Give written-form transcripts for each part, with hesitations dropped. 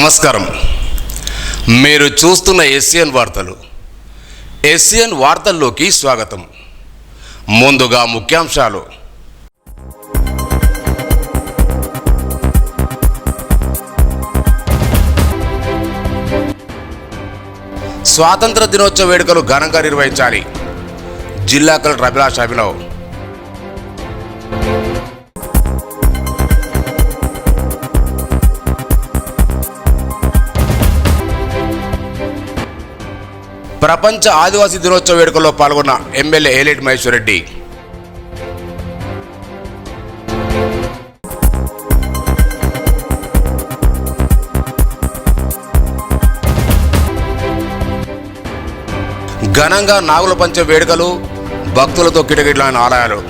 నమస్కారం. మీరు చూస్తున్న ఎస్సీఎన్ వార్తలు. ఎస్సీఎన్ వార్తల్లోకి స్వాగతం. ముందుగా ముఖ్యాంశాలు. స్వాతంత్ర దినోత్సవ వేడుకలు ఘనంగా నిర్వహించాలి. జిల్లా కలెక్టర్ అభిలాష్ అభినవ్. ప్రపంచ ఆదివాసీ దినోత్సవ వేడుకల్లో పాల్గొన్న ఎమ్మెల్యే ఏలేటి మహేశ్వర్ రెడ్డి. ఘనంగా నాగుల పంచ వేడుకలు, భక్తులతో కిటకిటలాడిన ఆలయాలు.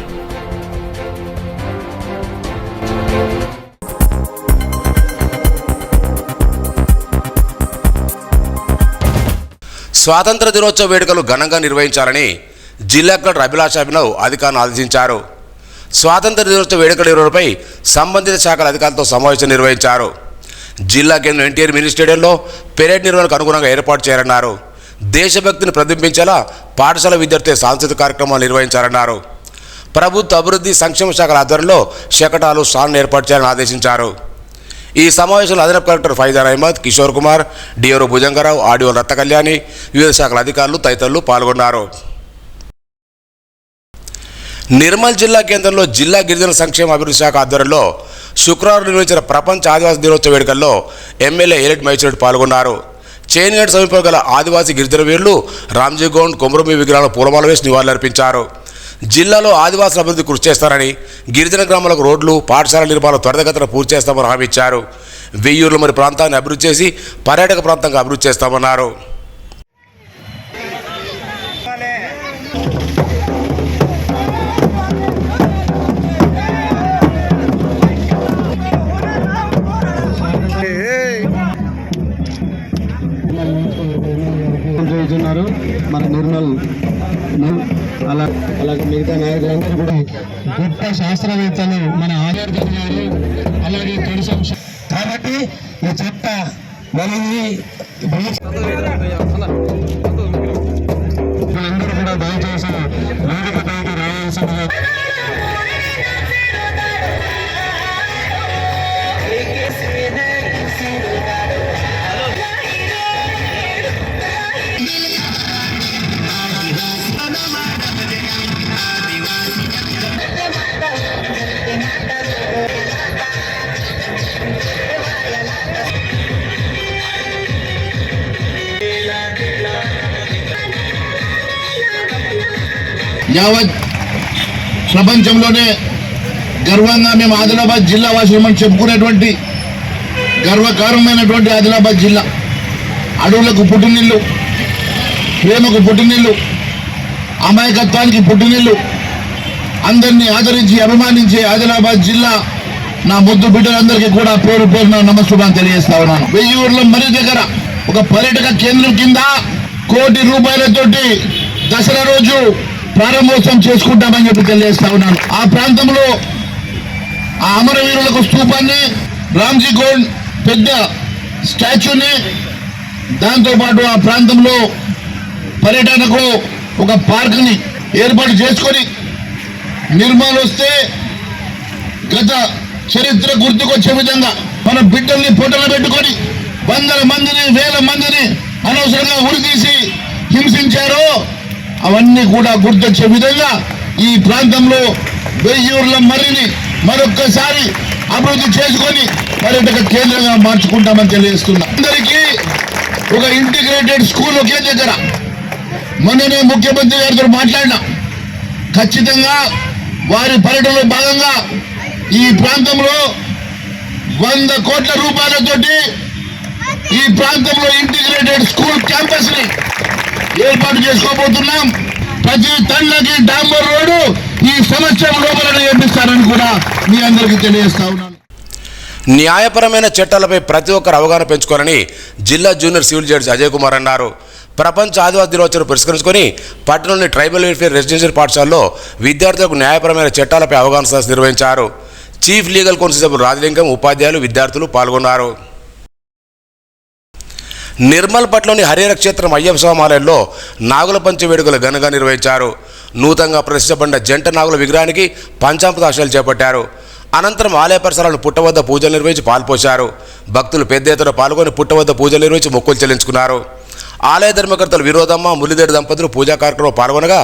స్వాతంత్ర దినోత్సవ వేడుకలు ఘనంగా నిర్వహించాలని జిల్లా కలెక్టర్ అభిలాష్ అభినవ్ అధికారులను ఆదేశించారు. స్వాతంత్ర దినోత్సవ వేడుకల నిర్వహణపై సంబంధిత శాఖల అధికారులతో సమావేశం నిర్వహించారు. జిల్లా కేంద్రం ఎన్టీఆర్ మినీ స్టేడియంలో పెరేడ్ నిర్వహణకు అనుగుణంగా ఏర్పాటు చేయాలన్నారు. దేశభక్తిని ప్రతిబింబించేలా పాఠశాల విద్యార్థుల సాంస్కృతిక కార్యక్రమాలు నిర్వహించాలన్నారు. ప్రభుత్వ అభివృద్ధి సంక్షేమ శాఖల ఆధ్వర్యంలో శకటాలు, స్టాండ్లు ఏర్పాటు చేయాలని ఆదేశించారు. ఈ సమావేశంలో అదనపు collector Faizan Ahmed, Kishore Kumar, DRO Bhujangarao, RDO Ratna Kalyani, వివిధ శాఖల అధికారులు తదితరులు పాల్గొన్నారు. నిర్మల్ జిల్లా కేంద్రంలో జిల్లా గిరిజన సంక్షేమ అభివృద్ధి శాఖ ఆధ్వర్యంలో శుక్రవారం నిర్వహించిన ప్రపంచ ఆదివాసీ దినోత్సవ వేడుకల్లో ఎమ్మెల్యే ఏలేటి మహేశ్వర్ రెడ్డి పాల్గొన్నారు. చేనిగడ్ సమీపంలో గల ఆదివాసీ గిరిజన వీరులు రామ్జీగౌండ్, కొమరమి విగ్రహాలను పూలమాల వేసి నివాళులర్పించారు. జిల్లాలో ఆదివాసుల అభివృద్ధి కృషి చేస్తారని, గిరిజన గ్రామాలకు రోడ్లు, పాఠశాల నిర్మాణం త్వరితగతిన పూర్తి చేస్తామని హామీ ఇచ్చారు. వెయ్యూర్ల మరి ప్రాంతాన్ని అభివృద్ధి చేసి పర్యాటక ప్రాంతంగా అభివృద్ధి చేస్తామన్నారు. మన నిర్మల్ అలాగే మిగతా నాయకులందరూ కూడా గొప్ప శాస్త్రవేత్తలు మన ఆచార్యులు గారు, అలాగే తెలుసు. కాబట్టి ఈ చట్ట మనల్ని అందరూ కూడా దయచేసి వేదిక పైకి రావాల్సిందిగా. యావత్ ప్రపంచంలోనే గర్వంగా మేము ఆదిలాబాద్ జిల్లా వాసులమని చెప్పుకునేటువంటి గర్వకారణమైనటువంటి ఆదిలాబాద్ జిల్లా అడవులకు పుట్టినిల్లు, ప్రేమకు పుట్టినిల్లు, అమాయకత్వానికి పుట్టినిల్లు, అందరినీ ఆదరించి అభిమానించే ఆదిలాబాద్ జిల్లా నా ముద్దు బిడ్డలందరికీ కూడా పేరు పేరున నమస్కారం తెలియజేస్తా ఉన్నాను. వెయ్యూర్ల మరి దగ్గర ఒక పర్యాటక కేంద్రం కింద ₹1 కోటి దసరా రోజు ప్రారంభోత్సవం చేసుకుంటామని చెప్పి తెలియజేస్తా ఉన్నాను. ఆ ప్రాంతంలో ఆ అమరవీరులకు స్తూపాన్ని, రామ్జీ గౌండ్ పెద్ద స్టాచ్యూని, దాంతోపాటు ఆ ప్రాంతంలో పర్యటనకు ఒక పార్క్ని ఏర్పాటు చేసుకొని నిర్మల్ వస్తే గత చరిత్ర గుర్తుకొచ్చే విధంగా మన బిడ్డల్ని పొట్టలు పెట్టుకొని వందల మందిని, వేల మందిని అనవసరంగా ఉరితీసి హింసించారో అవన్నీ కూడా గుర్తొచ్చే విధంగా ఈ ప్రాంతంలో వెయ్యూర్ల మర్రిని మరొక్కసారి అభివృద్ధి చేసుకొని పర్యాటక కేంద్రంగా మార్చుకుంటామని తెలియజేస్తున్నా. అందరికీ ఒక ఇంటిగ్రేటెడ్ స్కూల్ ఒకే దగ్గర. మొన్ననే ముఖ్యమంత్రి గారితో మాట్లాడినా, ఖచ్చితంగా వారి పర్యటనలో భాగంగా ఈ ప్రాంతంలో ₹100 కోట్ల ఈ ప్రాంతంలో ఇంటిగ్రేటెడ్ స్కూల్ క్యాంపస్ ని ఏర్పాటు చేసుకోబోతున్నాం. ప్రతి తండ్రికి డాంబర్ రోడ్డు ఈ సంవత్సరం లోపల నిర్మిస్తారని కూడా మీ అందరికీ తెలియజేస్తా ఉన్నాను. న్యాయపరమైన చట్టాలపై ప్రతి ఒక్కరు అవగాహన పెంచుకోవాలని జిల్లా junior civil judge Ajay Kumar అన్నారు. ప్రపంచ ఆదివాసీ దినోత్సవం పురస్కరించుకొని పట్టణంలోని ట్రైబల్ వెల్ఫేర్ రెసిడెన్షియల్ పాఠశాలలో విద్యార్థులకు న్యాయపరమైన చట్టాలపై అవగాహన సదస్సు నిర్వహించారు. చీఫ్ లీగల్ కౌన్సిల్ సభ్యులు రాజలింగం, ఉపాధ్యాయులు, విద్యార్థులు పాల్గొన్నారు. నిర్మల్పట్లోని హరిహర క్షేత్రం అయ్యప్ప స్వామి ఆలయంలో నాగుల పంచ వేడుకలు ఘనంగా నిర్వహించారు. నూతనంగా ప్రతిష్టపడిన జంట నాగుల విగ్రహానికి పంచామృతాభిషేకాలు చేపట్టారు. అనంతరం ఆలయ పరిసరాలను పుట్టవద్ద పూజలు నిర్వహించి పాల్పోశారు. భక్తులు పెద్ద ఎత్తున పాల్గొని పుట్టవద్ద పూజలు నిర్వహించి మొక్కులు చెల్లించుకున్నారు. ఆలయ ధర్మకర్తలు విరోధమ్మ మురళీధర్ దంపతులు పూజా కార్యక్రమంలో పాల్గొనగా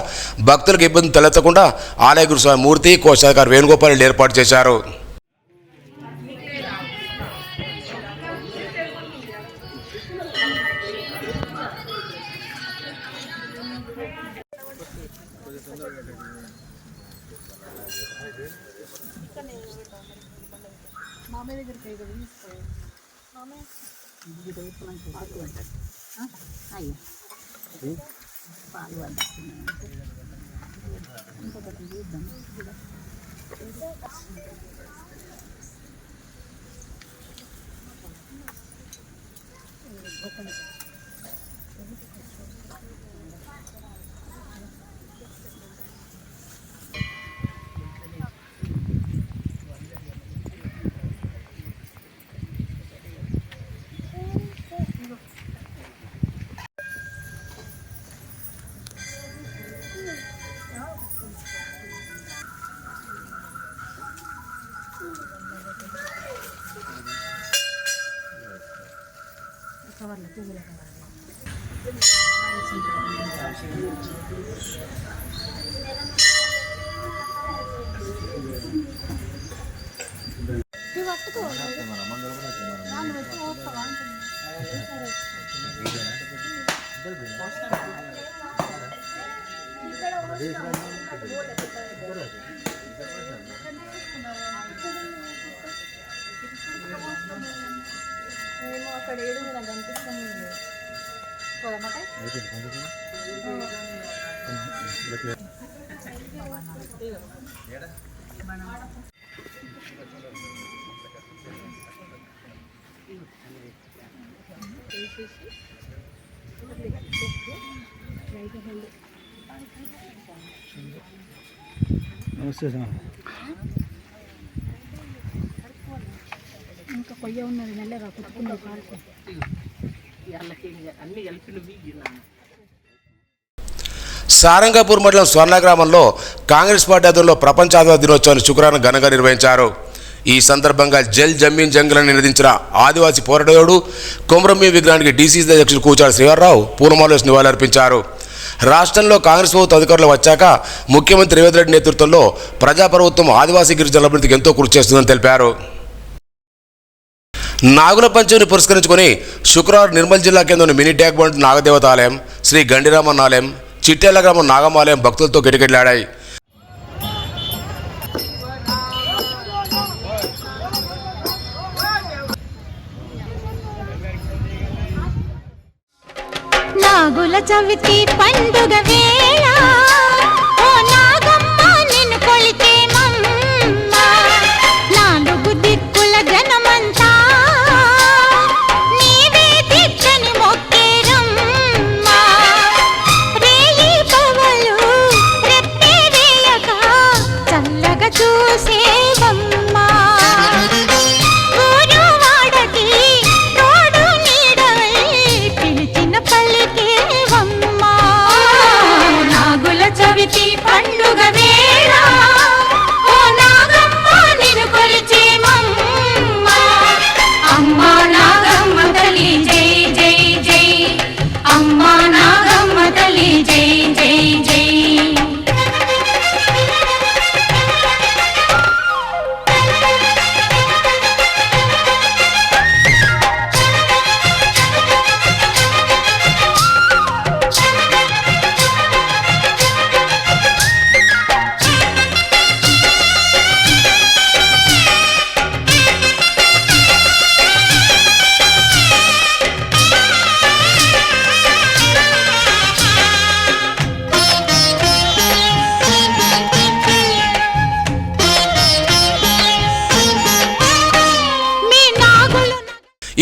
భక్తులకు ఇబ్బంది తలెత్తకుండా ఆలయ గురుస్వామి మూర్తి కోశాధికారి వేణుగోపాల్ ఏర్పాటు చేశారు. అక్కడ ఏడు నాకు అనిపిస్తుంది. నమస్తే సార్. ఇంకా కొయ్య ఉన్నది నెల్లగా కుట్టుకుంది పాలకు. సారంగపూర్ మండలం స్వర్ణ గ్రామంలో కాంగ్రెస్ పార్టీ ఆధ్వర్యంలో ప్రపంచ ఆదివాసీ దినోత్సవాన్ని శుక్రవారం ఘనంగా నిర్వహించారు. ఈ సందర్భంగా జల్ జమీన్ జంగల్ అని నినదించిన ఆదివాసీ పోరాటయోధుడు కొమరమ్మి విగ్రహానికి డీసీసీ అధ్యక్షుడు కూచాడు శ్రీవారరావు పూలమాలలు వేసి నివాళులర్పించారు. రాష్ట్రంలో కాంగ్రెస్ ప్రభుత్వ అధికారులు వచ్చాక ముఖ్యమంత్రి రేవంత్ రెడ్డి నేతృత్వంలో ప్రజాప్రభుత్వం ఆదివాసీ గిరిజనుల అభివృద్ధికి ఎంతో కృషి చేస్తుందని తెలిపారు. నాగుల పంచమిని పురస్కరించుకొని శుక్రవారం నిర్మల్ జిల్లా కేంద్రంలోని మినీ ట్యాంక్ బండ్ నాగదేవత ఆలయం, శ్రీ గండిరామన్న ఆలయం, చిట్టేళ్ల గ్రామం నాగమాలయం భక్తులతో కిటకిటలాడాయి. నాగుల చవితి పండుగ వేళ ఓ నాగమ్మ నిన్ను కొలిచేమమ్మ, నాలుగు దిక్కుల జనమంతా నీవే దిక్కని మొక్కేరమ్మ, రేయి పవలు రెప్పే వేయక చల్లగా చూసేవమ్మ, ఊరు వాడకి తోడు నీడవై పిలిచిన పలికేవమ్మ, నాగుల చవితి పండుగ వేళ ఓ నాగమ్మ నిన్ను కొలిచేమమ్మ, అమ్మ నాగమ్మ తల్లి జై జై జై, అమ్మ నాగమ్మ తల్లి జై జై జై.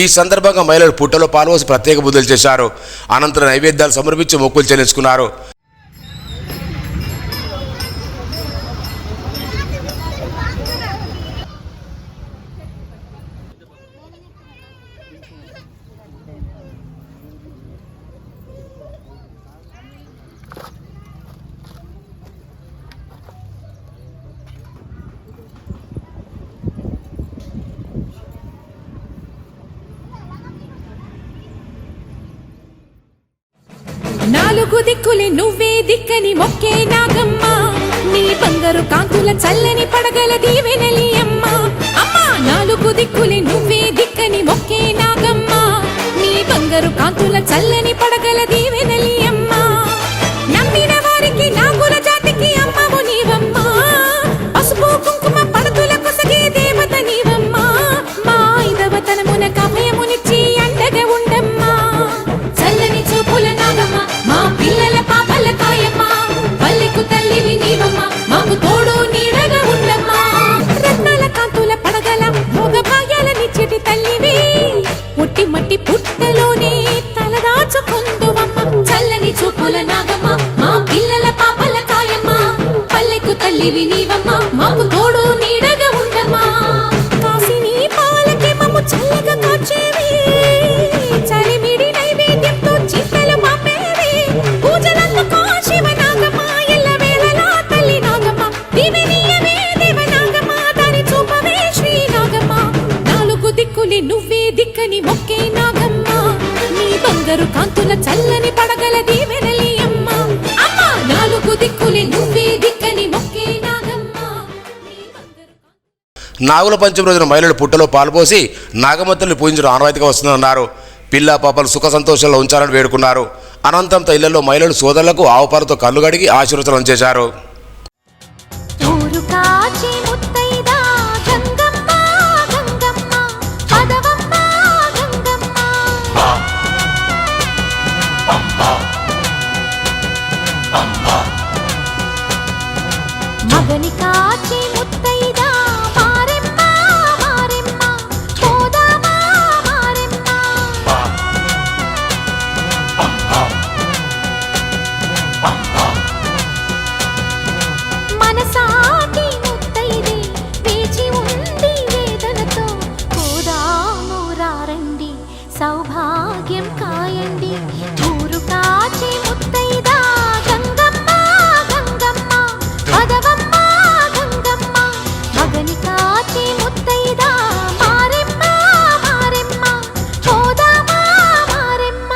ఈ సందర్భంగా మహిళలు పుట్టలో పాల్గొసి ప్రత్యేక పూజలు చేశారు. అనంతరం నైవేద్యాలు సమర్పించి మొక్కులు చెల్లించుకున్నారు. నాలుగు దిక్కులే నువ్వే దిక్కని మొక్కే నాగమ్మ నీ బంగారు కాంతుల చల్లని పడగల దీవెనలి అమ్మ అమ్మా నాలుగు దిక్కులే నువ్వే దిక్కని మొక్కే నాగమ్మ నీ బంగారు కాంతుల చల్లని పడగల దీవెనలి అమ్మ నమ్మిన వారికి నాగుల జాతికి అమ్మవు నీవమ్మ పసుపు కుంకుమ పడతుల కొసగే దేవత నీవమ్మ మా ఐదవతనమున కభయమునిచ్చి అండగా ఉండమ్మా చల్లని చూపుల నాగమ్మ మా పిల్లల పాపల కాయమ్మ పల్లెకు తల్లివి నీవమ్మ మాకు తోడు నీడగా ఉండమ్మా రత్నాల కాంతుల పడగల భోగ భాగ్యాలనిచ్చేటి తల్లివి పుట్టి మట్టి పుట్టలోనే తలదాచుకుందువమ్మ చల్లని చూపుల నాగమ్మ మా పిల్లల పాపల కాయమ్మ పల్లెకు తల్లివి నీవమ్మ మాకు తోడు నీడగా ఉండమ్మా కాసిని పాలకి మమ్ము చల్లగా కాచేవి చలిమిడి నైవేద్యంతో చింతలు పంపేవి పూజలందుకో శివ నాగమ్మ ఎల్లవేళలా తల్లి నాగమ్మ దివినీయవే దేవ నాగమ్మ దాని చూపవే శ్రీ నాగమ్మ నాలుగు దిక్కులే నువ్వే దిక్కని మొక్కే నాగమ్మ నీ బంగారు కాంతుల చల్లని పడగల దీవెనలి అమ్మ అమ్మ నాలుగు దిక్కులే నువ్వే దిక్కని మొక్కే నాగమ్మ నీ బంగారు నాగుల పంచమి రోజున మహిళలు పుట్టలో పాల్పోసి నాగమత్తల్ని పూజించడం ఆనవాయితీగా వస్తుందన్నారు. పిల్ల పాపలు సుఖ సంతోషాల్లో ఉంచాలని వేడుకున్నారు. అనంతరం ఇళ్లలో మహిళలు సోదరులకు ఆవుపాలతో కళ్ళు కడిగి ఆశీర్వచనం చేశారు. ఊరు కాచి ముత్తైదా గంగమ్మ గంగమ్మ పదవమ్మ గంగమ్మ మగని కాచి ముత్తైదా మారెమ్మ మారెమ్మ పోదామా మారెమ్మ మనసాటి ముత్తైదే వేచి ఉంది వేదనతో పోదాము రారండి సౌభాగ్యం కాయండి ఊరు కాచి ముత్తైదా గంగమ్మ గంగమ్మ పదవమ్మ గంగమ్మ మగని కాచి ముత్తైదా మారెమ్మ మారెమ్మ పోదామా మారెమ్మ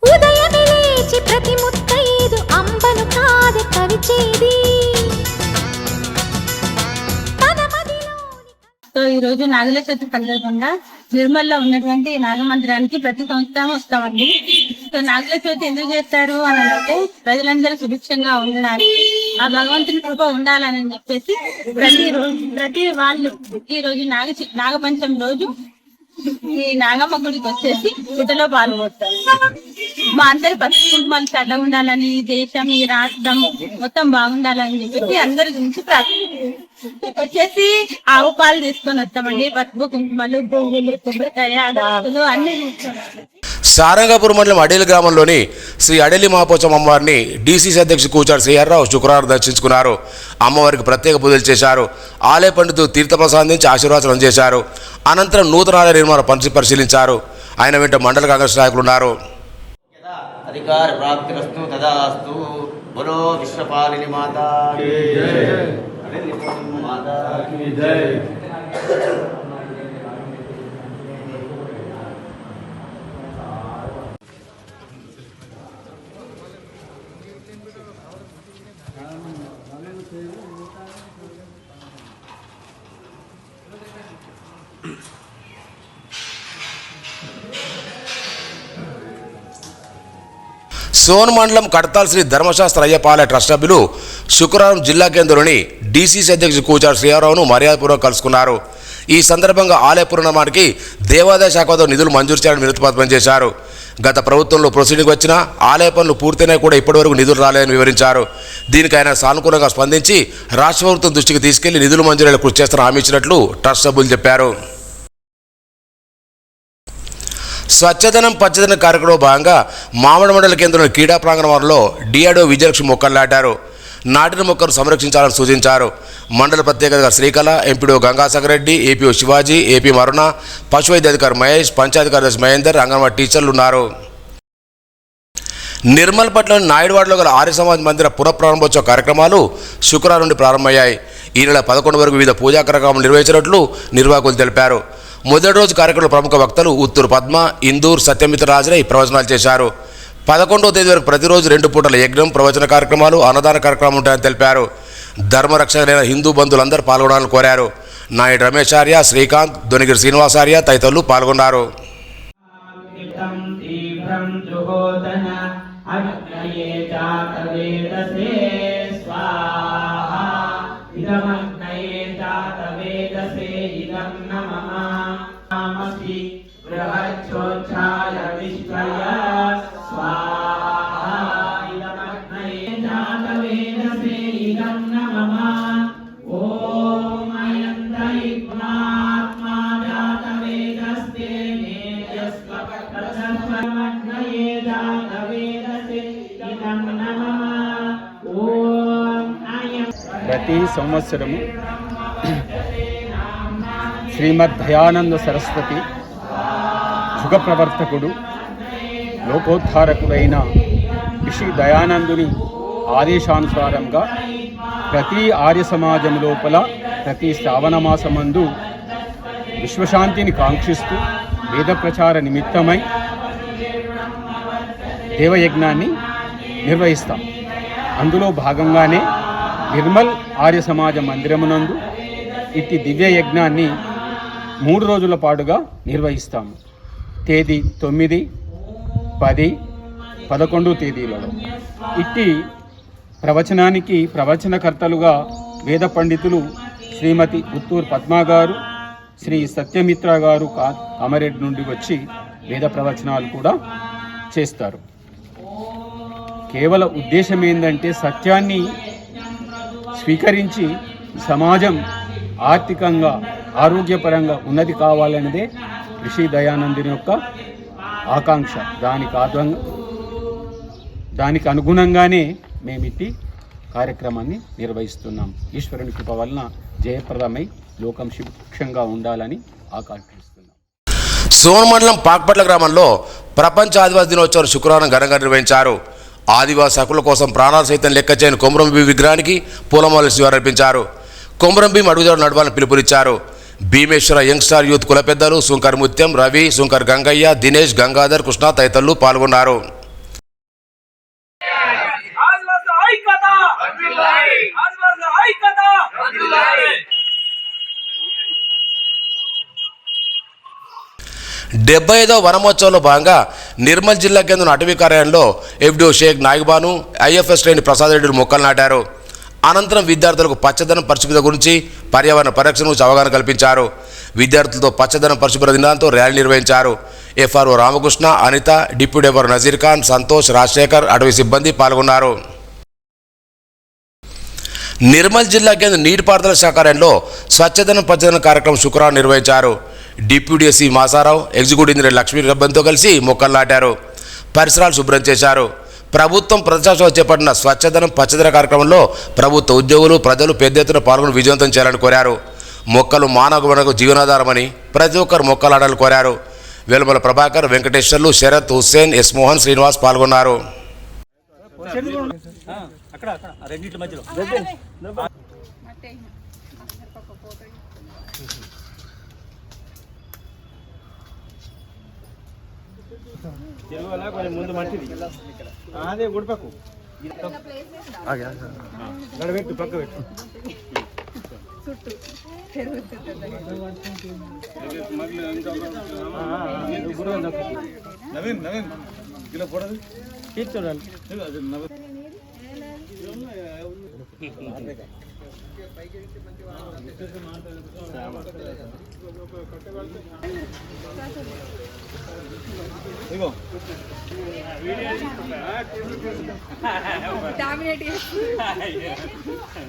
ఉదయమే లేచి ప్రతి ముత్తైదు అంబను కాదు కవిచేది తన మదిలోని సో ఈ రోజు నాగుల చవితి సందర్భంగా నిర్మల్లో ఉన్నటువంటి నాగమందిరానికి ప్రతి సంవత్సరం వస్తామండి. సో నాగుల చవితి ఎందుకు చేస్తారు అని అంటే ప్రజలందరూ సుభిక్షంగా ఉండడానికి ఆ భగవంతుని కృప ఉండాలని చెప్పేసి ప్రతి వాళ్ళు ఈ రోజు నాగపంచమి రోజు ఈ నాగమ్మ గుడికి వచ్చేసి పుట్టలో పాల్గొంటారు. మా అందరి పసుపు కుంకుమాలు చల్లగా ఉండాలని, దేశం ఈ రాష్ట్రం మొత్తం బాగుండాలని చెప్పేసి అందరి గురించి వచ్చేసి ఆవు పాలు తీసుకొని వస్తామండి. పసుపు కుంకుమలు, పువ్వులు, కొబ్బరికాయ, అగరత్తులు అన్ని తీసుకొని సారంగాపూర్ మండలం అడేలి గ్రామంలోని శ్రీ అడేలి మహాపోచమ్మ అమ్మవారిని డీసీసీ అధ్యక్షుడు కూచాడు శ్రీహర్రావు శుక్రవారం దర్శించుకున్నారు. అమ్మవారికి ప్రత్యేక పూజలు చేశారు. ఆలయ పండితులు తీర్థప్రసాదించి ఆశీర్వాదం చేశారు. అనంతరం నూతన ఆలయ నిర్మాణ పనులు పరిశీలించారు. ఆయన వెంట మండల కాంగ్రెస్ నాయకులు ఉన్నారు. అధికార ప్రాప్తిరస్తు తదాస్తు బలో విశ్వపాలిని మాతా కీ జై మాతా కీ జై. సోన్ మండలం కడతాల్ శ్రీ ధర్మశాస్త్ర అయ్యపాలయ ట్రస్ట్ సభ్యులు శుక్రవారం జిల్లా కేంద్రంలోని డీసీసీ అధ్యక్షుడు కూచాడు శ్రీహర్రావును మర్యాదపూర్వకంగా కలుసుకున్నారు. ఈ సందర్భంగా ఆలయ పునర్నిర్మాణానికి దేవాదాయ శాఖతో నిధులు మంజూరు చేయాలని వినతిపత్రం చేశారు. గత ప్రభుత్వంలో ప్రొసీడింగ్ వచ్చినా ఆలయ పనులు పూర్తయినా కూడా ఇప్పటివరకు నిధులు రాలేదని వివరించారు. దీనికి ఆయన సానుకూలంగా స్పందించి రాష్ట్ర ప్రభుత్వం దృష్టికి తీసుకెళ్లి నిధులు మంజూరు కృషి చేస్తారని హామీ ఇచ్చినట్లు ట్రస్ట్ సభ్యులు చెప్పారు. స్వచ్ఛదనం పచ్చదనం కార్యక్రమంలో భాగంగా మామిడి మండల కేంద్రంలోని క్రీడా ప్రాంగణంలో డిఆర్డీఓ విజయలక్ష్మి మొక్కలు నాటారు. నాటిన మొక్కను సంరక్షించాలని సూచించారు. మండల ప్రత్యేకతగా Srikala, MPDO Gangasagar Reddy, APO Shivaji, AP మరుణ, పశు వైద్యాధికారి మహేష్, పంచాయతీ కార్యదర్శి మహేందర్, అంగన్వాడీ టీచర్లు ఉన్నారు. నిర్మల్ పట్నంలోని నాయుడువాడలో గల ఆర్య సమాజ్ మందిర పునఃప్రారంభోత్సవ కార్యక్రమాలు శుక్రవారం నుండి ప్రారంభమయ్యాయి. ఈ నెల 11 వరకు వివిధ పూజా కార్యక్రమాలు నిర్వహించినట్లు నిర్వాహకులు తెలిపారు. మొదటి రోజు కార్యక్రమంలో ప్రముఖ వక్తలు ఉత్తూరు పద్మ, ఇందూర్ సత్యమిత్ర రాజరై ప్రవచనాలు చేశారు. 11వ తేదీ వరకు ప్రతిరోజు 2 పూటల యజ్ఞం, ప్రవచన కార్యక్రమాలు, అన్నదాన కార్యక్రమం ఉంటాయని తెలిపారు. ధర్మరక్షకులైన హిందూ బంధువులందరూ పాల్గొనాలని కోరారు. నాయుడు రమేశార్య, శ్రీకాంత్, దొనిగిరి శ్రీనివాసార్య తదితరులు పాల్గొన్నారు. अग्नये जातवेदसे स्वाहा इदमग्नये जातवेदसे इदं नमः नामसि बृहच्छोच्छाय विश्वय स्वाहा इदमग्नये जातवेदसे इदं नमः ॐ अयन्तैक्मात्मा जातवेदस्ते नेयस्वपत्रसत्वमग्नये ప్రతి సంవత్సరము శ్రీమద్ దయానంద సరస్వతి యుగ ప్రవర్తకుడు లోకోద్ధారకుడైన ఋషి దయానందుని ఆదేశానుసారంగా ప్రతి ఆర్య సమాజం లోపల ప్రతి శ్రావణ మాసమందు విశ్వశాంతిని కాంక్షిస్తూ వేద ప్రచార నిమిత్తమై దేవయజ్ఞాన్ని నిర్వహిస్తాం. అందులో భాగంగానే నిర్మల్ ఆర్య సమాజ మందిరమునందు ఇట్టి దివ్య యజ్ఞాన్ని 3 రోజుల పాటుగా నిర్వహిస్తాము. తేదీ 9, 10, 11 తేదీలలో ఇట్టి ప్రవచనానికి ప్రవచనకర్తలుగా వేద పండితులు శ్రీమతి ఉత్తూరు పద్మ గారు, శ్రీ సత్యమిత్ర గారు కామారెడ్డి నుండి వచ్చి వేద ప్రవచనాలు కూడా చేస్తారు. కేవల ఉద్దేశం ఏంటంటే సత్యాన్ని స్వీకరించి సమాజం ఆర్థికంగా ఆరోగ్యపరంగా ఉన్నది కావాలన్నదే ఋషి దయానందుని యొక్క ఆకాంక్ష. దానికి అనుగుణంగానే మేమిట్టి కార్యక్రమాన్ని నిర్వహిస్తున్నాం. ఈశ్వరుని కృప వలన జయప్రదమై లోకం సుభిక్షంగా ఉండాలని ఆకాంక్షిస్తున్నాం. సోన్ మండలం పాక్పట్ల గ్రామంలో ప్రపంచ ఆదివాసీ దినోత్సవం శుక్రవారం ఘనంగా నిర్వహించారు. ఆదివాసీ హక్కుల కోసం ప్రాణాలు సైతం లెక్క చేయని కొమరం భీం విగ్రహానికి పూలమాలలు శివార్పించారు. కొమరం భీం అడుగుదారు నడవాలని పిలుపునిచ్చారు. భీమేశ్వర యంగ్ స్టార్ యూత్ కుల పెద్దలు సుంకర్ ముత్యం, రవి, సుంకర్ గంగయ్య, దినేష్, గంగాధర్, కృష్ణ తదితరులు పాల్గొన్నారు. డెబ్బై 75వ వనమోత్సవంలో భాగంగా నిర్మల్ జిల్లా కేంద్రం అటవీ కార్యాలయంలో ఎఫ్డిఓ షేక్ నాయక్బాను, ఐఎఫ్ఎస్ శ్రేణి ప్రసాద్ రెడ్డిలు మొక్కలు నాటారు. అనంతరం విద్యార్థులకు పచ్చదనం పరిశుభ్రత గురించి, పర్యావరణ పరిరక్షణ గురించి అవగాహన కల్పించారు. విద్యార్థులతో పచ్చదనం పరిశుభ్రత దినాలతో ర్యాలీ నిర్వహించారు. FRO Ramakrishna, Anitha, deputy FR Nazir Khan, Santosh, Rajasekhar, అటవీ సిబ్బంది పాల్గొన్నారు. నిర్మల్ జిల్లా కేంద్రం నీటిపారుదల శాఖ కార్యాలయంలో స్వచ్ఛదనం పచ్చదనం కార్యక్రమం శుక్రవారం నిర్వహించారు. Deputy SC Masarao, executive engineer Lakshmi రబ్బంతో కలిసి మొక్కలు నాటారు. పరిసరాలు శుభ్రం చేశారు. ప్రభుత్వం ప్రజాసేవలో చేపట్టిన స్వచ్ఛదనం పచ్చదనం కార్యక్రమంలో ప్రభుత్వ ఉద్యోగులు, ప్రజలు పెద్ద ఎత్తున పాల్గొని విజయవంతం చేయాలని కోరారు. మొక్కలు మానవ జీవనాధారమని ప్రతి ఒక్కరు మొక్కలు నాటాలని కోరారు. వెలుమల ప్రభాకర్, వెంకటేశ్వర్లు, శరత్, హుస్సేన్, ఎస్ మోహన్, శ్రీనివాస్ పాల్గొన్నారు. ముందు మంచిది అదే గుడిపక్కు గడబెట్టు పక్క పెట్టు. నవీన్ నవీన్ కిలో పొడదు చూడాలి.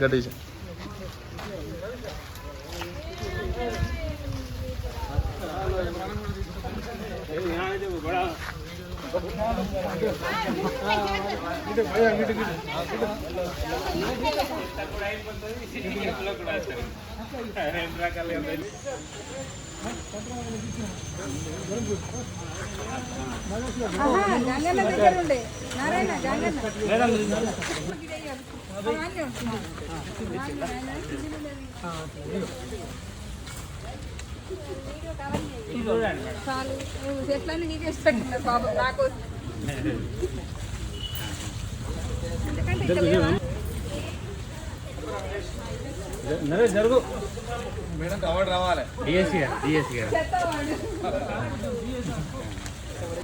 గణేష్ बड़ा ఎట్లన్నీ నీకేస్తున్నారు బాబు నాకు జరుగు మేడం అవార్డు రావాలి.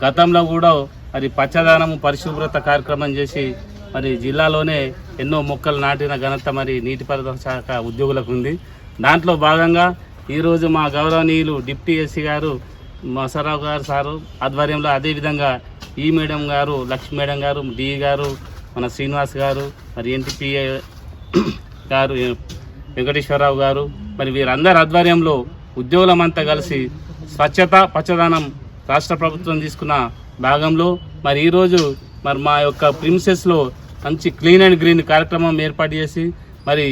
గతంలో కూడా మరి పచ్చదనం పరిశుభ్రత కార్యక్రమం చేసి మరి జిల్లాలోనే ఎన్నో మొక్కలు నాటిన ఘనత మరి నీటిపారుదల శాఖ ఉద్యోగులకు ఉంది. దాంట్లో భాగంగా ఈరోజు మా గౌరవనీయులు డిప్టీ ఎస్సీ గారు మసరావు గారు సారు ఆధ్వర్యంలో, అదేవిధంగా ఈ మేడం గారు, లక్ష్మీ మేడం గారు, డి గారు, మన శ్రీనివాస్ గారు, మరి ఎన్టీపీఏ గారు, వెంకటేశ్వరరావు గారు, మరి వీరందరి ఆధ్వర్యంలో ఉద్యోగులమంతా కలిసి స్వచ్ఛత పచ్చదనం రాష్ట్ర ప్రభుత్వం తీసుకున్న భాగంలో మరి ఈరోజు మరి మా యొక్క ప్రిన్సెస్లో మంచి క్లీన్ అండ్ గ్రీన్ కార్యక్రమం ఏర్పాటు చేసి మరి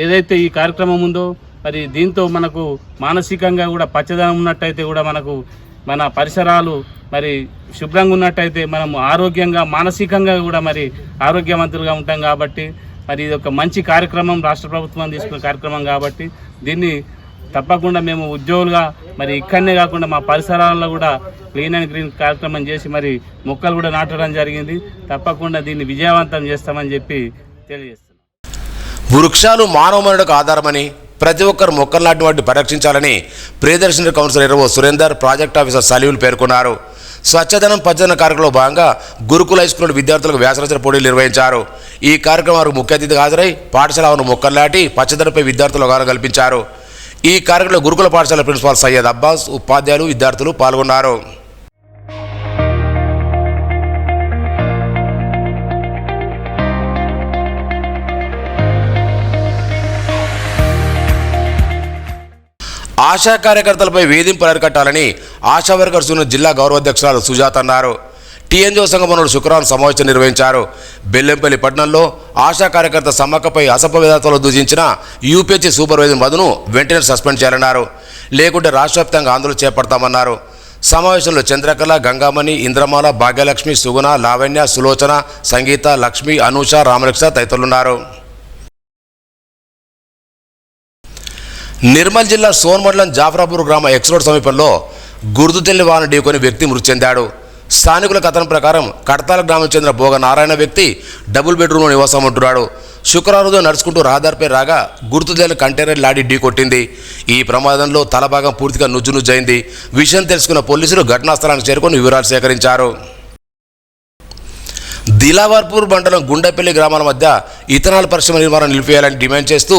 ఏదైతే ఈ కార్యక్రమం ఉందో మరి దీంతో మనకు మానసికంగా కూడా పచ్చదనం ఉన్నట్టయితే కూడా మనకు మన పరిసరాలు మరి శుభ్రంగా ఉన్నట్టయితే మనం ఆరోగ్యంగా మానసికంగా కూడా మరి ఆరోగ్యవంతులుగా ఉంటాం. కాబట్టి మరి ఇది ఒక మంచి కార్యక్రమం, రాష్ట్ర ప్రభుత్వం తీసుకున్న కార్యక్రమం కాబట్టి దీన్ని తప్పకుండా మేము ఉద్యోగులుగా మరి ఇక్కడనే కాకుండా మా పరిసరాల్లో కూడా క్లీన్ అండ్ గ్రీన్ కార్యక్రమం చేసి మరి మొక్కలు కూడా నాటడం జరిగింది. తప్పకుండా దీన్ని విజయవంతం చేస్తామని చెప్పి తెలియజేస్తున్నాం. వృక్షాలు మానవ మనుగడకు ఆధారమని, ప్రతి ఒక్కరు మొక్కలు నాటి వాటిని పరిరక్షించాలని ప్రియదర్శిని కౌన్సిలర్ ఇరవో సురేందర్, ప్రాజెక్ట్ ఆఫీసర్ సలీవులు పేర్కొన్నారు. స్వచ్ఛదనం పచ్చదనం కార్యక్రమంలో భాగంగా గురుకుల హై స్కూల్ విద్యార్థులకు వ్యాసరచన పోటీలు నిర్వహించారు. ఈ కార్యక్రమానికి ముఖ్య అతిథిగా హాజరై పాఠశాలను మొక్కలు నాటి పచ్చదనంపై విద్యార్థులు అవగాహన కల్పించారు. ఈ కార్యక్రమంలో గురుకుల పాఠశాల ప్రిన్సిపాల్ సయ్యద్ అబ్బాస్, ఉపాధ్యాయులు, విద్యార్థులు పాల్గొన్నారు. ఆశా కార్యకర్తలపై వేధింపులు అరికట్టాలని ఆశా వర్కర్స్ యూనియన్ జిల్లా గౌరవాధ్యక్షురాలు సుజాత అన్నారు. టీఎన్జీఓ సంఘం శుక్రవారం సమావేశం నిర్వహించారు. బెల్లంపల్లి పట్టణంలో ఆశా కార్యకర్త సమ్మక్కపై అసభ్యతలు దూషించిన యూపీహెచ్ సూపర్వైజర్ మధును వెంటనే సస్పెండ్ చేయాలన్నారు. లేకుంటే రాష్ట్ర వ్యాప్తంగా ఆందోళన చేపడతామన్నారు. సమావేశంలో చంద్రకళ, గంగామణి, ఇంద్రమాల, భాగ్యలక్ష్మి, సుగుణ, లావణ్య, సులోచన, సంగీత, లక్ష్మి, అనూష, రామలక్ష్మ తదితరులున్నారు. నిర్మల్ జిల్లా సోన్ మండలం జాఫరాపూర్ గ్రామ ఎక్స్ రోడ్ సమీపంలో గుర్తు తెలియని వాహనం ఢీకొని వ్యక్తి మృతి చెందాడు. స్థానికుల కథనం ప్రకారం కడతాల గ్రామం చెందిన భోగ నారాయణ వ్యక్తి డబుల్ బెడ్రూమ్లో నివాసం ఉంటున్నాడు. శుక్రవారం రోజు నడుచుకుంటూ రహదారిపై రాగా గుర్తు తెలియని కంటైనర్ లారీ ఢీ కొట్టింది. ఈ ప్రమాదంలో తల భాగం పూర్తిగా నుజ్జునుజ్జైంది. విషయం తెలుసుకున్న పోలీసులు ఘటనా స్థలానికి చేరుకొని వివరాలు సేకరించారు. దిలావర్పూర్ మండలం గుండెపల్లి గ్రామాల మధ్య ఇథనాల్ పరిశ్రమ నిర్మాణం నిలిపివేయాలని డిమాండ్ చేస్తూ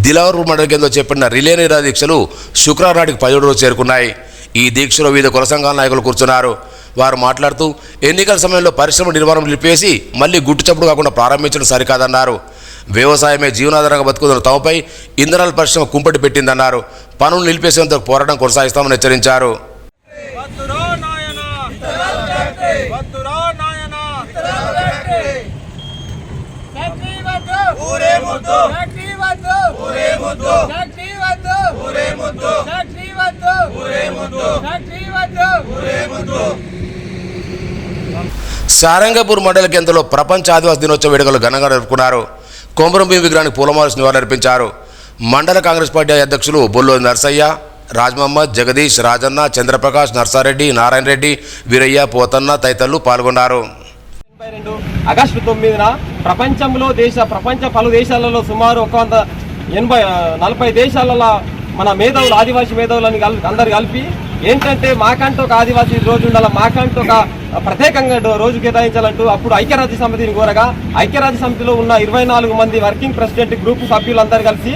దిలావర్పూర్ మండల కేంద్రంలో చేపట్టిన రిలే నిరాహార దీక్షలు శుక్రవారం నాటికి 17 రోజు చేరుకున్నాయి. ఈ దీక్షలో వివిధ కుల సంఘాల నాయకులు కూర్చున్నారు. వారు మాట్లాడుతూ ఎన్నికల సమయంలో పరిశ్రమ నిర్మాణం నిలిపేసి మళ్లీ గుట్టుచప్పుడు కాకుండా ప్రారంభించడం సరికాదన్నారు. వ్యవసాయమే జీవనాధారంగా బతుకుతున్న తమపై ఇథనాల్ పరిశ్రమ కుంపటి పెట్టిందన్నారు. పనులు నిలిపేసేందుకు పోరాటం కొనసాగిస్తామని హెచ్చరించారు. సారంగపూర్ మండల కేంద్రంలో ప్రపంచ ఆదివాసీ దినోత్సవ వేడుకలు ఘనంగా జరుపుకున్నారు. కొమరంభీం విగ్రహానికి పూలమాల నివాళులర్పించారు. మండల కాంగ్రెస్ పార్టీ అధ్యక్షులు బొల్లో నర్సయ్య, రాజ్మహమ్మద్, జగదీష్, రాజన్న, చంద్రప్రకాష్, నర్సారెడ్డి, నారాయణ రెడ్డి, వీరయ్య, పోతన్న తదితరులు పాల్గొన్నారు. ఆగస్టు 9న ప్రపంచ పలు దేశాలలో సుమారు 140 దేశాలలో మన మేధావులు, ఆదివాసీ మేధావులని అందరు కలిపి ఏంటంటే మాకంటూ ఒక ఆదివాసీ రోజు ఉండాలి, మాకంటూ ఒక ప్రత్యేకంగా రోజు కేటాయించాలంటూ అప్పుడు ఐక్యరాజ్య సమితిని కోరగా ఐక్యరాజ్య సమితిలో ఉన్న 24 మంది వర్కింగ్ ప్రెసిడెంట్ గ్రూప్ సభ్యులందరూ కలిసి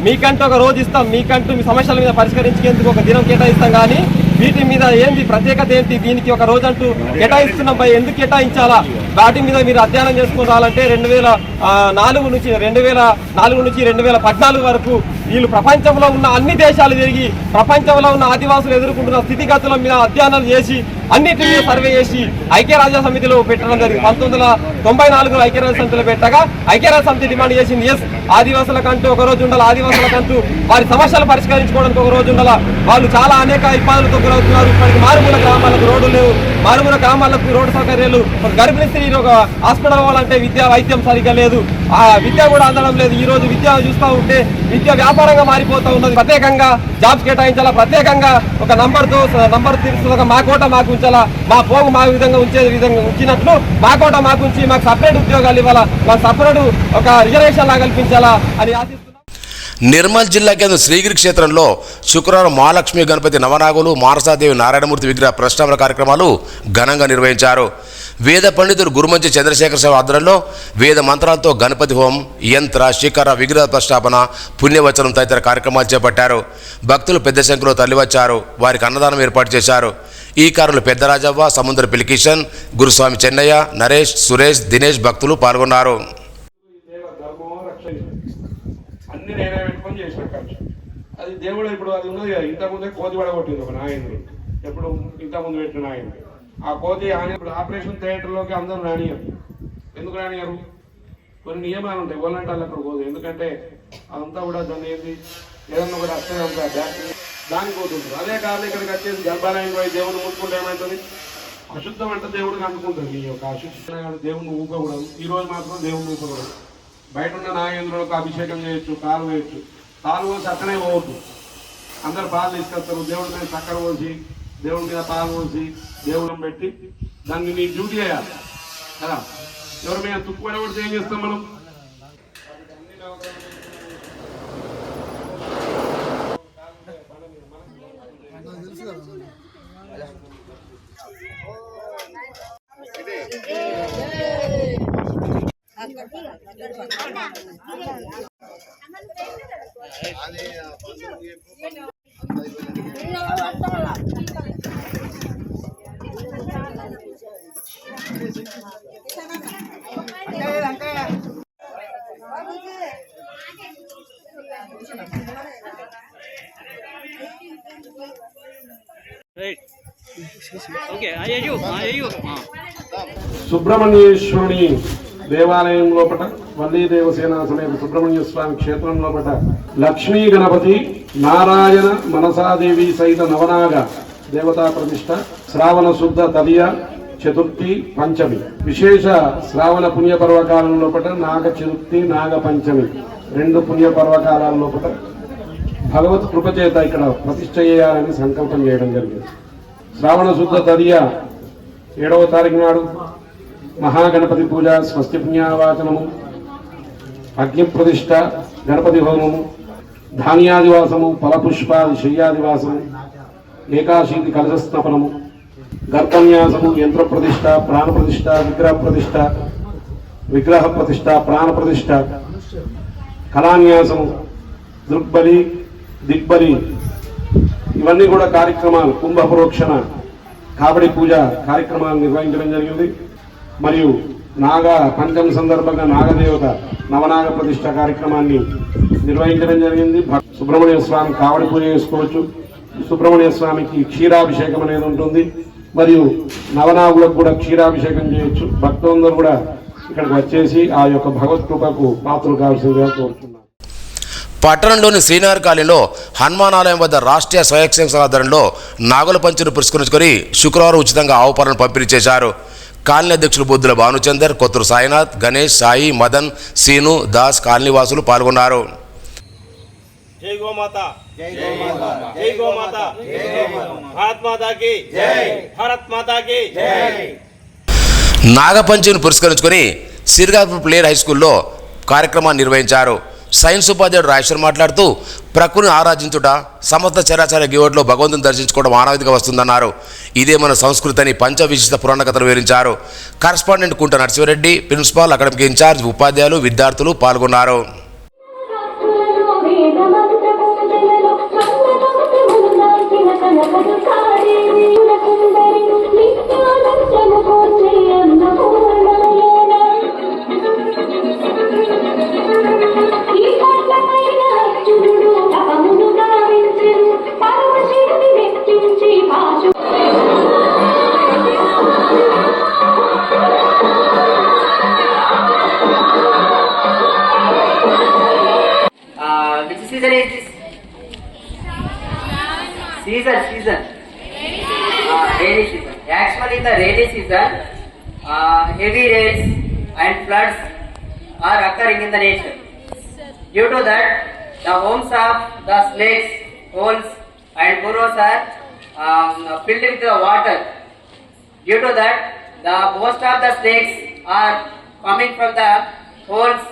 మీకంటూ ఒక రోజు ఇస్తాం, మీకంటూ మీ సమస్యల మీద పరిష్కరించేందుకు ఒక దినం కేటాయిస్తాం, కానీ వీటి మీద ఏంది ప్రత్యేకత ఏంటి, దీనికి ఒక రోజు అంటూ కేటాయిస్తున్నాం, ఎందుకు కేటాయించాలా, వాటి మీద మీరు అధ్యయనం చేసుకుని రావాలంటే 2004 నుంచి 2014 వరకు వీళ్ళు ప్రపంచంలో ఉన్న అన్ని దేశాలు తిరిగి ప్రపంచంలో ఉన్న ఆదివాసులు ఎదుర్కొంటున్న స్థితిగతుల మీద అధ్యయనాలు చేసి అన్నిటి మీద సర్వే చేసి ఐక్యరాజ్య సమితిలో పెట్టడం జరిగింది. 1994 ఐక్యరాజ్య సమితిలో పెట్టగా ఐక్యరాజ్య సమితి డిమాండ్ చేసింది, ఎస్ ఆదివాసులకంటూ ఒక రోజు ఉండాలి, ఆదివాసులకంటూ వారి సమస్యలు పరిష్కరించుకోవడానికి ఒక రోజు ఉండాలి. వాళ్ళు చాలా అనేక ఇబ్బందులతో గురవుతున్నారు. ఇప్పటికి మారుమూల గ్రామాలకు రోడ్లు లేవు, మారుమూల గ్రామాలకు రోడ్డు సౌకర్యాలు, గర్భిణీ స్త్రీలు ఒక హాస్పిటల్ పోవాలంటే వైద్యం సరిగ్గా లేదు, ఆ విద్య కూడా అందడం లేదు. ఈ రోజు విద్య చూస్తూ ఉంటే విద్య వ్యాపారంగా మారిపోతూ ఉన్నది. ప్రత్యేకంగా జాబ్స్ కేటాయించాలా, ప్రత్యేకంగా ఒక నంబర్ తీరుస్తున్న మా కోట మాకు ఉంచాలా, మా పోగు మా విధంగా ఉంచినట్లు మా కోట మాకు ఉంచి మాకు సపరేట్ ఉద్యోగాలు ఇవ్వాలా, మాకు సపరేట్ ఒక రిజర్వేషన్ లా కల్పించాలా అని ఆశిస్తున్నాం. నిర్మల్ జిల్లా కేంద్రం శ్రీగిరి క్షేత్రంలో శుక్రవారం మహాలక్ష్మి గణపతి నవనాగులు మానసాదేవి నారాయణమూర్తి విగ్రహ ప్రతిష్టాపన కార్యక్రమాలు ఘనంగా నిర్వహించారు. వేద పండితుడు గురుమంచి చంద్రశేఖర స్వామి ఆధ్వర్యంలో వేద మంత్రాలతో గణపతి హోమం, యంత్ర శిఖర విగ్రహ ప్రతిష్టాపన, పుణ్యవచనం తదితర కార్యక్రమాలు చేపట్టారు. భక్తులు పెద్ద సంఖ్యలో తరలివచ్చారు. వారికి అన్నదానం ఏర్పాటు చేశారు. ఈ కారులు పెద్దరాజవ్వ, సముద్ర పిలికిషన్, గురుస్వామి చెన్నయ్య, నరేష్, సురేష్, దినేష్ భక్తులు పాల్గొన్నారు. అన్ని నేనే పెట్టుకొని చేసి పెట్టాను. అది దేవుడు ఇప్పుడు అది ఉన్నది కదా, ఇంతకుముందే కోతి పడగొట్టింది ఒక నాయకుడు, ఎప్పుడు ఇంతకుముందు పెట్టిన నాయకుడు. ఆ కోతి ఇప్పుడు ఆపరేషన్ థియేటర్లోకి అందరూ రానియరు. ఎందుకు రానియరు? కొన్ని నియమాలు ఉంటాయి. వాళ్ళంటే వాళ్ళు అక్కడ పోదు. ఎందుకంటే అదంతా కూడా దాన్ని ఏంటి ఏదన్నా కూడా అర్థం దానికి పోతుంటారు. అదే కాదు ఇక్కడికి వచ్చేసి గర్భాలయం పోయి దేవుడిని ముట్టుకుంటే ఏమవుతుంది? అశుద్ధం అంటే దేవుడికి అనుకుంటుంది. ఈ యొక్క అశుద్ధమైన దేవుడిని ఊపకూడదు. ఈ రోజు మాత్రం దేవుడిని ఊపకూడదు. బయట ఉన్న నాగేంద్రులకు అభిషేకం చేయొచ్చు, కాలు వేయచ్చు. కాలు పోసి అక్కడే పోవద్దు. అందరు పాలు తీసుకొస్తారు. దేవుడి మీద చక్కెర పోసి, దేవుడి మీద పాలు పోసి, దేవుళ్ళని పెట్టి దాన్ని నీ డ్యూటీ చేయాలి కదా. ఎవరి మీద తుక్కు పడబడితే ఏం చేస్తాం మనం? సుబ్రహ్మణ్యేశ్వరుని దేవాలయం లోపల వల్లీ దేవసేన సమేత సుబ్రహ్మణ్య స్వామి క్షేత్రం లోపల లక్ష్మీ గణపతి నారాయణ మనసాదేవి సహిత నవనాగ దేవతా ప్రతిష్ట శ్రావణ శుద్ధ తదియ చతుర్థి పంచమి. విశేష శ్రావణ పుణ్యపర్వకాలం లోపల నాగ చతుర్థి నాగ పంచమి 2 పుణ్యపర్వకాల లోపల భగవత్ కృపచేత ఇక్కడ ప్రతిష్ట చేయాలని సంకల్పం చేయడం జరిగింది. శ్రావణ శుద్ధ తదియ 7వ తారీఖు నాడు మహాగణపతి పూజ, స్వస్తి పుణ్యావాచనము, అగ్ని ప్రతిష్ట, గణపతి హోమము, ధాన్యాదివాసము, ఫలపుష్పాది శయ్యాదివాసము, ఏకాశీతి కలశస్థాపనము, గర్భన్యాసము, యంత్ర ప్రతిష్ట, ప్రాణ ప్రతిష్ట, విగ్రహ ప్రతిష్ట, ప్రాణ ప్రతిష్ట, కళాన్యాసము, దృక్బలి, దిగ్బలి, ఇవన్నీ కూడా కార్యక్రమాలు, కుంభ ప్రోక్షణ, కాబడి పూజ కార్యక్రమాలు నిర్వహించడం జరిగింది. మరియు నాగ పంచమి సందర్భంగా నాగదేవత నవనాగ ప్రతిష్ట కార్యక్రమాన్ని నిర్వహించడం జరిగింది. సుబ్రహ్మణ్య స్వామి కావడి పూజ చేసుకోవచ్చు. సుబ్రహ్మణ్య స్వామికి క్షీరాభిషేకం అనేది ఉంటుంది. మరియు నవనాగులకు కూడా క్షీరాభిషేకం చేయొచ్చు. భక్తులందరూ కూడా ఇక్కడికి వచ్చేసి ఆ యొక్క భగవత్ కృపకు పాత్రలు కావాల్సిందిగా కోరుతున్నారు. పట్టణంలోని శ్రీనగర్ కాలనీలో హనుమాన్ ఆలయం వద్ద రాష్ట్రీయ స్వయం సేవక సంఘ ఆధ్వర్యంలో నాగుల పంచమిని పురస్కరించుకొని శుక్రవారం ఉచితంగా ఆవు పాలను పంపిణీ చేశారు. కాలనీ అధ్యక్షులు బొద్దుల భానుచందర్, కొత్తూరు సాయినాథ్, గణేష్, సాయి, మదన్, సీను, దాస్ కాలనీ వాసులు పాల్గొన్నారు. జై గోమాత, జై గోమాత, జై గోమాత, భారత్ మాతాకి జై, భారత్ మాతాకి జై. నాగపంచమిని పురస్కరించుకొని సిర్గాపూర్ ప్లేయర్ హై స్కూల్లో కార్యక్రమాన్ని నిర్వహించారు. సైన్స్ ఉపాధ్యాయుడు రాజేశ్వర్ మాట్లాడుతూ ప్రకృతిని ఆరాధించుట, సమస్త చరాచర గివట్లో భగవంతుని దర్శించుకోవడం ఆనవాయితీగా వస్తుందన్నారు. ఇదే మన సంస్కృతి అని పంచవిశిష్ట పురాణ కథలు వివరించారు. కరస్పాండెంట్ కుంట నరసింహారెడ్డి, ప్రిన్సిపాల్, అకాడమిక్ ఇన్ఛార్జ్, ఉపాధ్యాయులు, విద్యార్థులు పాల్గొన్నారు. ఈ season is this? Season. Rainy season. Actually, in the rainy season, heavy rains and floods are occurring in the nature. Due to that, the homes of the snakes, holes and burrows are filled with the water. Due to that, the most of the snakes are coming from the holes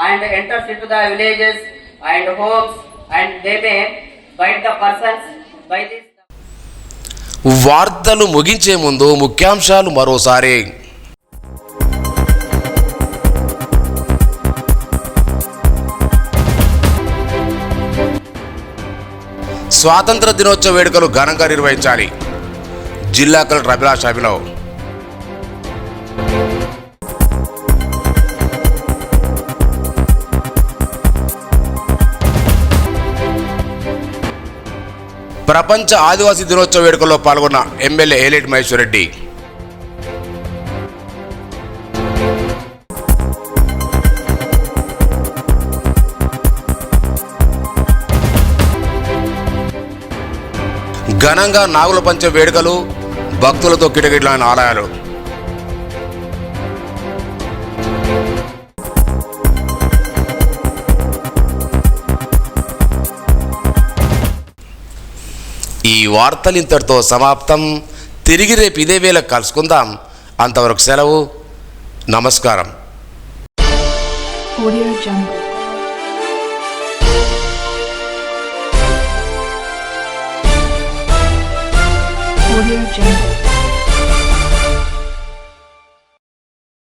and enters into the villages and homes, and they may bite the persons by this. వార్తలు ముగించే ముందు ముఖ్యాంశాలు మరోసారి. స్వాతంత్ర దినోత్సవ వేడుకలు ఘనంగా నిర్వహించాలి. జిల్లా కలెక్టర్ అభిలాష్ అభినవ్. ప్రపంచ ఆదివాసీ దినోత్సవ వేడుకల్లో పాల్గొన్న ఎమ్మెల్యే ఏలేటి మహేశ్వర్ రెడ్డి. ఘనంగా నాగుల పంచ వేడుకలు, భక్తులతో కిటకిటలాడిన ఆలయాలు. ఈ వార్తలు ఇంతటితో సమాప్తం. తిరిగి రేపు ఇదే వేళ కలుసుకుందాం. అంతవరకు సెలవు. నమస్కారం. Audio Jungle.